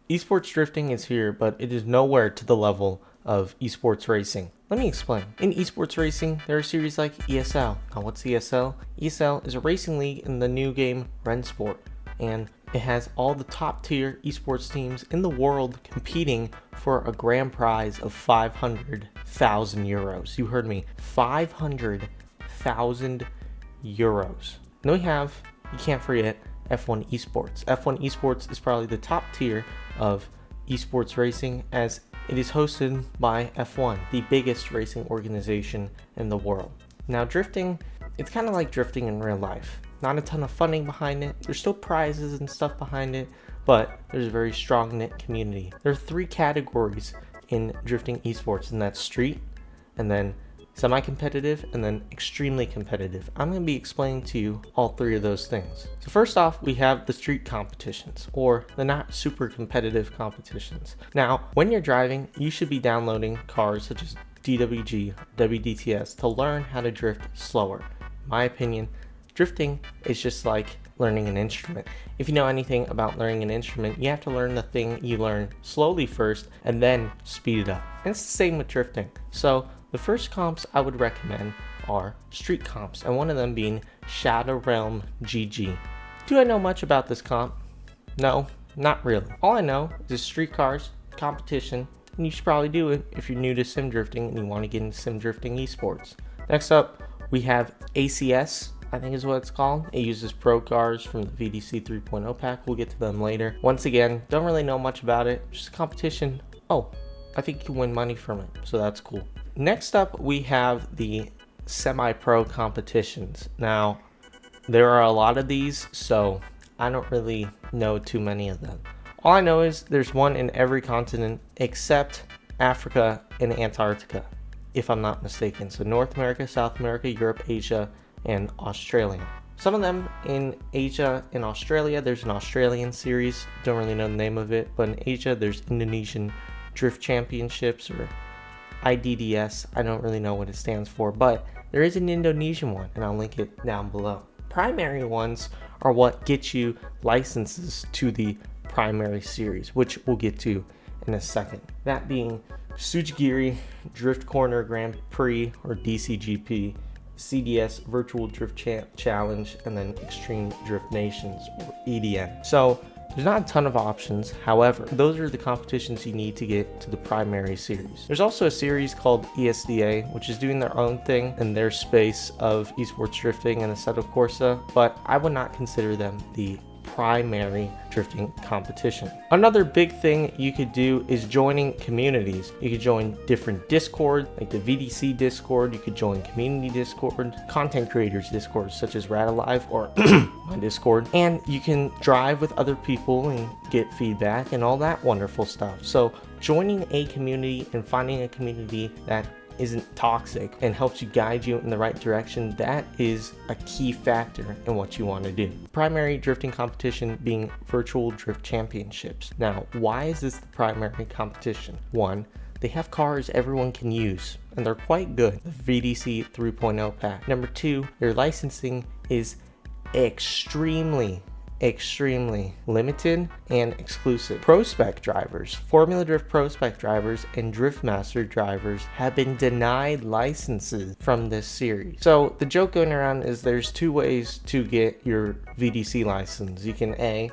Esports drifting is here, but it is nowhere to the level of esports racing. Let me explain. In esports racing, there are series like ESL. Now, what's ESL? ESL is a racing league in the new game Rensport, and it has all the top tier esports teams in the world competing for a grand prize of 500,000 euros. You heard me, 500,000 euros. Then we have, you can't forget, F1 Esports. F1 Esports is probably the top tier of esports racing, as it is hosted by F1, the biggest racing organization in the world. Now, drifting, it's kind of like drifting in real life. Not a ton of funding behind it. There's still prizes and stuff behind it, but there's a very strong knit community. There are 3 categories in drifting esports, and that's street, and then semi-competitive, and then extremely competitive. I'm going to be explaining to you all 3 of those things. So first off, we have the street competitions, or the not super competitive competitions. Now, when you're driving, you should be downloading cars such as DWG, WDTS to learn how to drift slower. In my opinion, drifting is just like learning an instrument. If you know anything about learning an instrument, you have to learn the thing you learn slowly first and then speed it up. And it's the same with drifting. So the first comps I would recommend are street comps, and one of them being Shadow Realm GG. Do I know much about this comp? No, not really. All I know is street cars, competition, and you should probably do it if you're new to sim drifting and you want to get into sim drifting esports. Next up, we have ACS, I think is what it's called. It uses pro cars from the VDC 3.0 pack. We'll get to them later. Once again, don't really know much about it. Just a competition. Oh, I think you can win money from it, so that's cool. Next up, we have the semi-pro competitions. Now, there are a lot of these, so I don't really know too many of them. All I know is there's one in every continent except Africa and Antarctica, if I'm not mistaken. So North America, South America, Europe, Asia, and Australia. Some of them in Asia and Australia, there's an Australian series. Don't really know the name of it, but in Asia, there's Indonesian Drift Championships, or IDDS. I don't really know what it stands for, but there is an Indonesian one, and I'll link it down below. Primary ones are what get you licenses to the primary series, which we'll get to in a second. That being Tsujigiri Drift Corner Grand Prix, or DCGP, CDS Virtual Drift Challenge, and then Extreme Drift Nations, or EDN. So there's not a ton of options. However, those are the competitions you need to get to the primary series. There's also a series called ESDA, which is doing their own thing in their space of esports drifting and Assetto Corsa, but I would not consider them the primary drifting competition. Another big thing you could do is joining communities. You could join different Discord, like the VDC Discord. You could join community Discord, content creators Discord, such as Radalive or my Discord, and you can drive with other people and get feedback and all that wonderful stuff. So joining a community and finding a community that isn't toxic and helps you guide you in the right direction, that is a key factor in what you want to do. Primary drifting competition being Virtual Drift Championships. Now, why is this the primary competition? 1, they have cars everyone can use, and they're quite good. The VDC 3.0 pack. Number 2, their licensing is extremely limited and exclusive. Pro Spec drivers, Formula Drift Pro Spec drivers, and Drift Master drivers have been denied licenses from this series. So the joke going around is there's 2 ways to get your VDC license. You can A,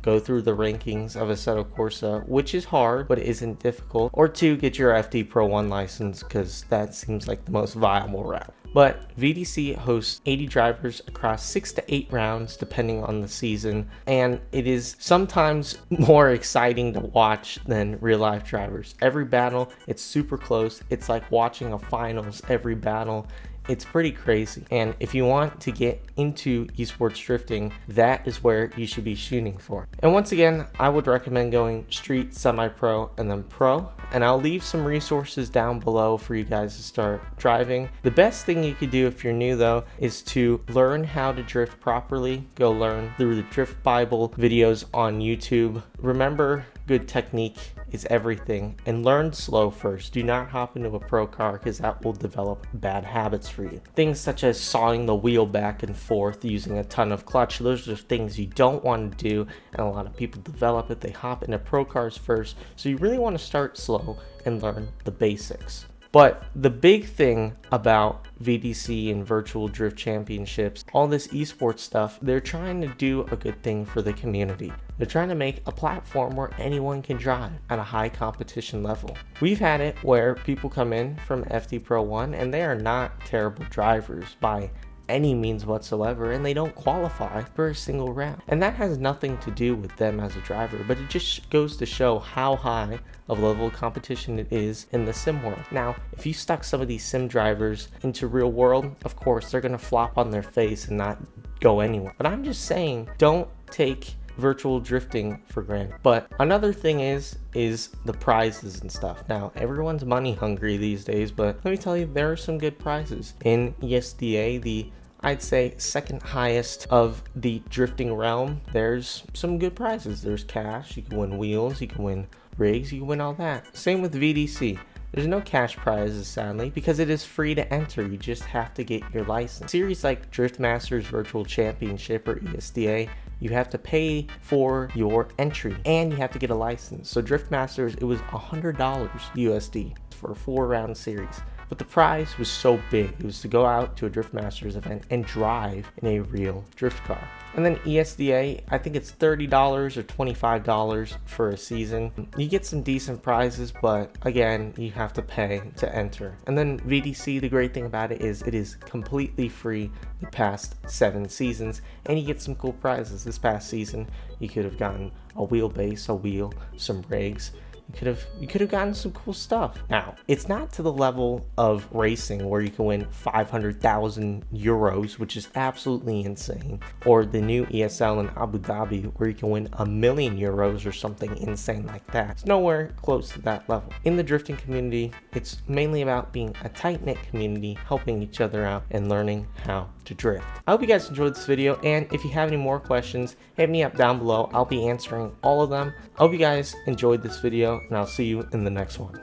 go through the rankings of Assetto Corsa, which is hard, but it isn't difficult. Or 2, get your FD Pro 1 license, because that seems like the most viable route. But VDC hosts 80 drivers across 6 to 8 rounds depending on the season, and it is sometimes more exciting to watch than real life drivers. Every battle, it's super close. It's like watching a finals every battle. It's pretty crazy. And if you want to get into esports drifting, that is where you should be shooting for. And once again, I would recommend going street, semi-pro, and then pro. And I'll leave some resources down below for you guys to start driving. The best thing you could do if you're new though is to learn how to drift properly. Go learn through the Drift Bible videos on YouTube. Remember good technique is everything, and learn slow first. Do not hop into a pro car because that will develop bad habits for you. Things such as sawing the wheel back and forth, using a ton of clutch, those are things you don't want to do, and a lot of people develop it. They hop into pro cars first, so you really want to start slow and learn the basics. But the big thing about VDC and virtual drift championships, all this esports stuff, they're trying to do a good thing for the community. They're trying to make a platform where anyone can drive at a high competition level. We've had it where people come in from FD Pro 1 and they are not terrible drivers by any means whatsoever, and they don't qualify for a single round. And that has nothing to do with them as a driver, but it just goes to show how high of level of competition it is in the sim world. Now, if you stuck some of these sim drivers into real world, of course, they're gonna flop on their face and not go anywhere. But I'm just saying, don't take virtual drifting for granted. But another thing is the prizes and stuff. Now, everyone's money hungry these days, but let me tell you, there are some good prizes. In ESDA, I'd say second highest of the drifting realm, there's some good prizes. There's cash, you can win wheels, you can win rigs, you can win all that. Same with VDC. There's no cash prizes, sadly, because it is free to enter. You just have to get your license. Series like Drift Masters Virtual Championship or ESDA, you have to pay for your entry and you have to get a license. So Drift Masters, it was $100 USD for a 4-round series. But the prize was so big. It was to go out to a Drift Masters event and drive in a real drift car. And then ESDA, I think it's $30 or $25 for a season. You get some decent prizes, but again, you have to pay to enter. And then VDC, the great thing about it is completely free the past 7 seasons, and you get some cool prizes. This past season, you could have gotten a wheelbase, a wheel, some rigs. You could have gotten some cool stuff. Now, it's not to the level of racing where you can win 500,000 euros, which is absolutely insane, or the new ESL in Abu Dhabi where you can win €1 million or something insane like that. It's nowhere close to that level. In the drifting community, it's mainly about being a tight-knit community, helping each other out and learning how to drift. I hope you guys enjoyed this video, and if you have any more questions, hit me up down below. I'll be answering all of them. I hope you guys enjoyed this video, and I'll see you in the next one.